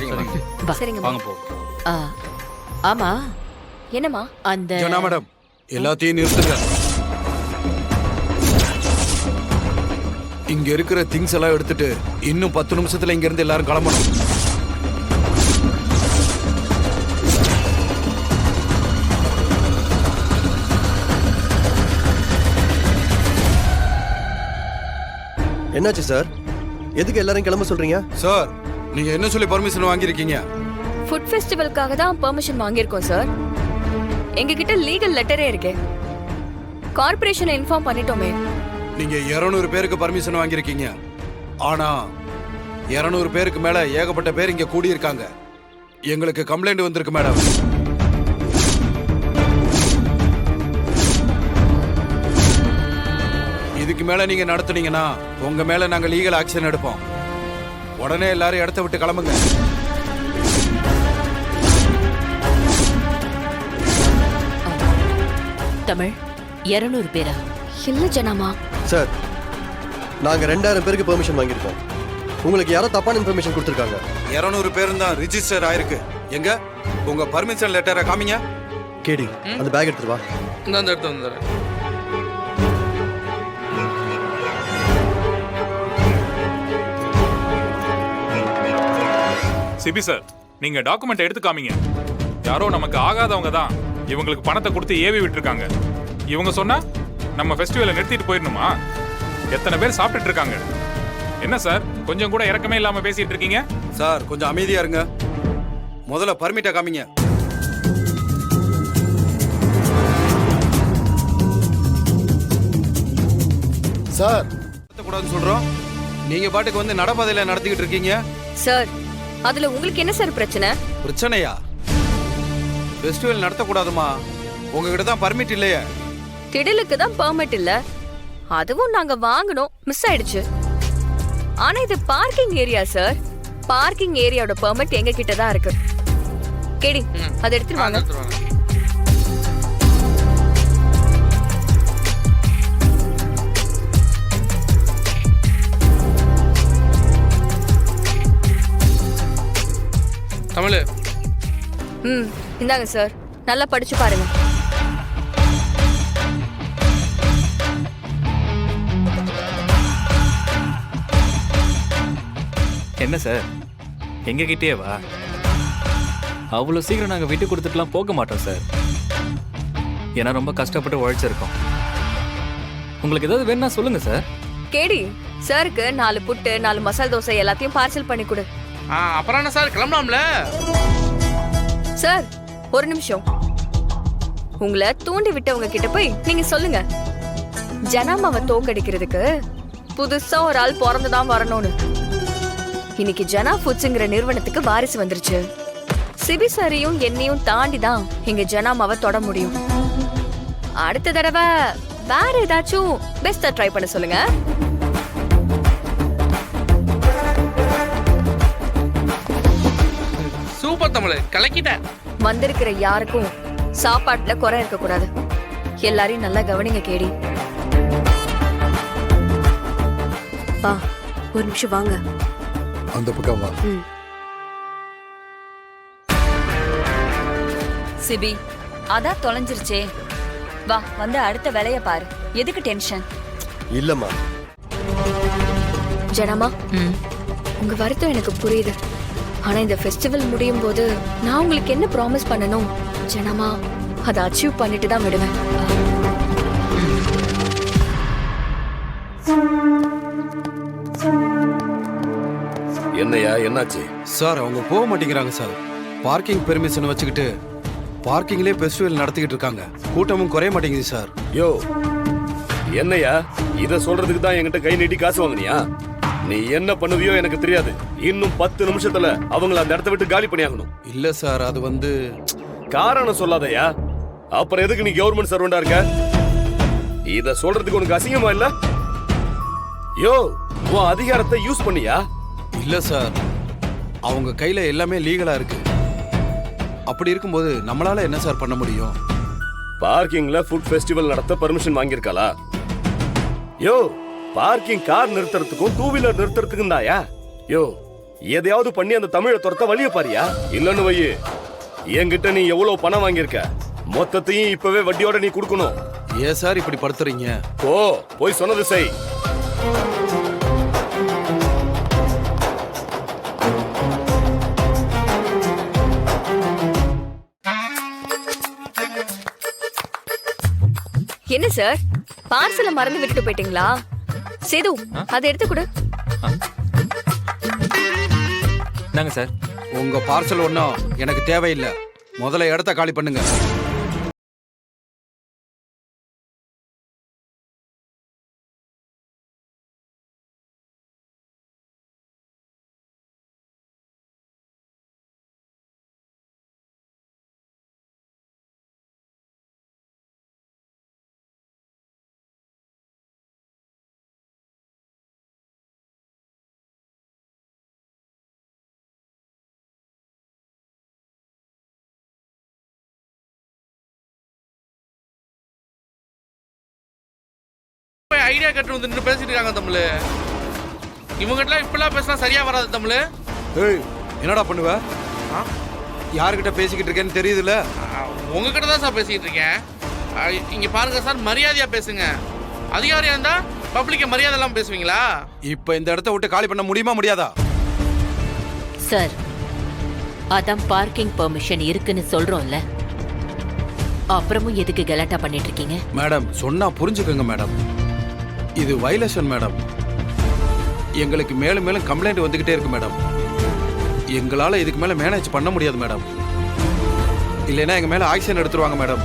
சரிங்க வாங்க போ. ஆ, ஆமா என்னம்மா? அந்த ஜனா மேடம் எல்லாத்தையும் நிறுத்துங்க. இங்க இருக்கிற திங்ஸ் எல்லாம் எடுத்துட்டு இன்னும் 10 நிமிஷத்துல இங்க இருந்து எல்லாரும் கிளம்பணும். என்னாச்சு சார்? எதுக்கு எல்லாரும் கிளம்ப சொல்றீங்க? சார் நீங்க என்ன சொல்லி பர்மிஷன் வாங்கியிருக்கீங்க? ஃபுட் ஃபெஸ்டிவலுக்காக தான் பெர்மிஷன் வாங்கியிருக்கோம் சார். எங்ககிட்ட லீகல் லெட்டரே இருக்கே. கார்ப்பரேஷனை இன்ஃபார்ம் பண்ணிட்டோமே. நீங்க 200 பேருக்கு பர்மிஷன் வாங்கியிருக்கீங்க. ஆனா 200 பேருக்கு மேல ஏகப்பட்ட பேர் இங்க கூடி இருக்காங்க. எங்களுக்கு கம்ப்ளைண்ட் வந்திருக்கு மேடம். இதுக்கு மேல நீங்க நடத்துனீங்கன்னா உங்க மேல நாங்க லீகல் ஆக்ஷன் எடுப்போம். உடனே எல்லாரும் இடத்த விட்டு கிளம்புங்க. தமிழ் 200 பேரா? இல்ல ஜனாமா. சார் நாங்க 2000 பேருக்கு பெர்மிஷன் வாங்கியிருக்கோம். உங்களுக்கு யாரோ தப்பான இன்ஃபர்மேஷன் கொடுத்துருக்காங்க. 200 பேரும் தான் ரிஜிஸ்டர் ஆயிருக்கு. எங்க உங்க பர்மிஷன் லெட்டரை காமிங்க. கேடி அந்த பேக் எடுத்துட்டு வா. இந்த எடுத்து வந்துடுறேன். சிபி சார், நீங்க டாக்குமெண்ட் எடுத்து காமிங்க. யாரோ நமக்கு ஆகாதவங்க தான் இவங்களுக்கு பணத்தை கொடுத்து ஏவி விட்டுருக்காங்க. இவங்க சொன்னா நம்ம ஃபெஸ்டிவலை நிறுத்திட்டு போயிடணுமா? எத்தனை பேர் சாப்பிட்டுட்டு இருக்காங்க? என்ன சார் கொஞ்சம் கூட இறக்கமே இல்லாம பேசிட்டு இருக்கீங்க? சார் கொஞ்சம் அமைதியா இருங்க. முதல்ல பர்மிட்டை காமிங்க. சார் கூடாதுன்னு சொல்றோம். நீங்க பாட்டுக்கு வந்து நடப்பாதையில நடத்திக்கிட்டு இருக்கீங்க. சார் அதுல உங்களுக்கு என்ன சார் பிரச்சனை? பிரச்சனையா? ஃபெஸ்டிவல் நடத்தக்கூடாதுமா. உங்ககிட்ட தான் பர்மிட் இல்லையே. திடலுக்கு தான் பெர்மிட் இல்ல. அதுவும் நாங்க வாங்கணும், மிஸ் ஆயிடுச்சு. ஆனா இது பார்க்கிங் ஏரியா சார். பார்க்கிங் ஏரியாவோட பெர்மிட் எங்க கிட்ட தான் இருக்கு. கேடி அதை எடுத்துட்டு வாங்க. தமிழ் இந்தாங்க சார், நல்லா படிச்சு பாருங்க. என்ன சார் எங்க கிட்டே வா? அவ்வளோ சீக்கிரம் நாங்கள் விட்டு கொடுத்துட்டுலாம் போக மாட்டோம் சார். ஏன்னா ரொம்ப கஷ்டப்பட்டு உழைச்சிருக்கோம். உங்களுக்கு ஏதாவது வேணும்னா சொல்லுங்க சார். கேடி சாருக்கு 4 புட்டு 4 மசால் தோசை எல்லாத்தையும் பார்சல் பண்ணி கொடு. அப்புறம் என்ன சார் கிளம்பலாம்ல? சார் ஒரு நிமிஷம். உங்களை தூண்டி விட்டவங்க கிட்ட போய் நீங்க சொல்லுங்க, ஜனாமாவை தோக்கடிக்கிறதுக்கு புதுசா ஒரு ஆள் பிறந்துதான் வரணும்னு. இன்னைக்கு ஜனா ஃபுட்ஸ்ங்கிற நிறுவனத்துக்கு வாரிசு வந்துருச்சு. சிபி சாரியும் என்னையும் தாண்டி தான் எங்க ஜனாமாவை தொட முடியும். அடுத்த தடவை வேற ஏதாச்சும் பெஸ்டா ட்ரை பண்ண சொல்லுங்க. சூப்பர் தமிழ், கலக்கிட்ட. வந்திருக்கிற யாருக்கும் சாப்பாட்டுல குறை இருக்க கூடாது. எல்லாரையும் நல்லா கவனிங்க கேடி. பா ஒரு நிமிஷம் வாங்க. அந்த பக்கம் வா. சிபி அதான் தொலைஞ்சிருச்சே. வா வந்து அடுத்த வேலைய பாரு. எதுக்கு டென்ஷன்? இல்லம்மா. ஜனமா உங்க வருத்தம் எனக்கு புரியுது. ஆனா இந்த ஃபெஸ்டிவல் முடியும் போது நான் உங்களுக்கு என்ன ப்ராமிஸ் பண்ணணும் ஜனமா, அதை அச்சீவ் பண்ணிட்டு தான் விடுவேன். என்னையா என்னாச்சு? சார் அவங்க போக மாட்டேங்கிறாங்க சார். பார்க்கிங் பெர்மிஷன் வச்சுக்கிட்டு பார்க்கிங்லேயே ஃபெஸ்டிவல் நடத்திக்கிட்டு இருக்காங்க. கூட்டமும் குறைய மாட்டேங்குது சார். யோ என்னையா இத சொல்றதுக்கு தான் என்கிட்ட கை நீட்டி காசு வாங்குனியா? நீ என்ன பண்ணுவியோ எனக்கு தெரியாது. இன்னும் 10 நிமிஷத்துல அவங்கள அந்த இடத்த விட்டு காலி பண்ணியாகணும். இல்ல சார் அது வந்து காரணம் சொல்லாதயா. அப்புறம் எதுக்கு நீ கவர்மெண்ட் சர்வெண்டா இருக்க? இத சொல்றதுக்கு உனக்கு அசிங்கமா இல்ல? யோ உன் அதிகாரத்தை யூஸ் பண்ணியா? இல்ல சார், அவங்க கையில எல்லாமே லீகலா இருக்கு. அப்படி இருக்கும்போது நம்மளால என்ன சார் பண்ண முடியும்? பார்க்கிங்ல ஃபுட் ஃபெஸ்டிவல் நடத்த பர்மிஷன் வாங்கியிருக்காளா? யோ பார்க்கிங் கார் நிறுத்துறதுக்கும் 2 வீலர் நிறுத்துறதுக்கும் தாயா? யோ எதையாவது பண்ணி அந்த தமிழை துரத்த வழிய பாரியா? இல்லன்னு வை, என்கிட்ட நீ எவ்வளவு பணம் வாங்கியிருக்க மொத்தத்தையும் இப்பவே வட்டியோட நீ கொடுக்கணும். ஏன் சார் இப்படி படுத்துறீங்க? ஓ, போய் சொன்னது செய். என்ன சார், பார்சலை மறந்து விட்டுட்டு போயிட்டீங்களா? சேது, அதை எடுத்து கொடு. நாங்க சார். உங்க பார்சல் ஒன்றும் எனக்கு தேவையில்லை. முதல்ல இடத்த காலி பண்ணுங்க. ஐடியா கட்டு வந்து பேசிட்டு இருக்காங்க தமிழ். இவங்ககிட்டலாம் இப்பெல்லாம் பேசினா சரியா வராது தமிழ். ஏய், என்னடா பண்ணுவ? யாருக்கிட்ட பேசிக்கிட்டு இருக்கேன்னு தெரியுதுல்ல? உங்ககிட்ட தான் சார் பேசிக்கிட்டு இருக்கேன். இங்க பாருங்க சார், மரியாதையா பேசுங்க. அதிகாரியா இருந்தா பப்ளிக்க மரியாதை எல்லாம் பேசுவீங்களா? இப்ப இந்த இடத்த விட்டு காலி பண்ண முடியுமா முடியாதா? சார், அதான் பார்க்கிங் பெர்மிஷன் இருக்குன்னு சொல்றோம்ல, அப்புறமும் எதுக்கு கலாட்டா பண்ணிட்டு இருக்கீங்க? மேடம், சொன்னா புரிஞ்சுக்கோங்க மேடம். இது வயலேஷன் மேடம். எங்களுக்கு மேலும் மேலும் கம்ப்ளைண்ட் வந்துகிட்டே இருக்கு மேடம். எங்களால இதுக்கு மேல மேனேஜ் பண்ண முடியாது மேடம். இல்லைன்னா எங்க மேல ஆக்ஷன் எடுத்துருவாங்க மேடம்.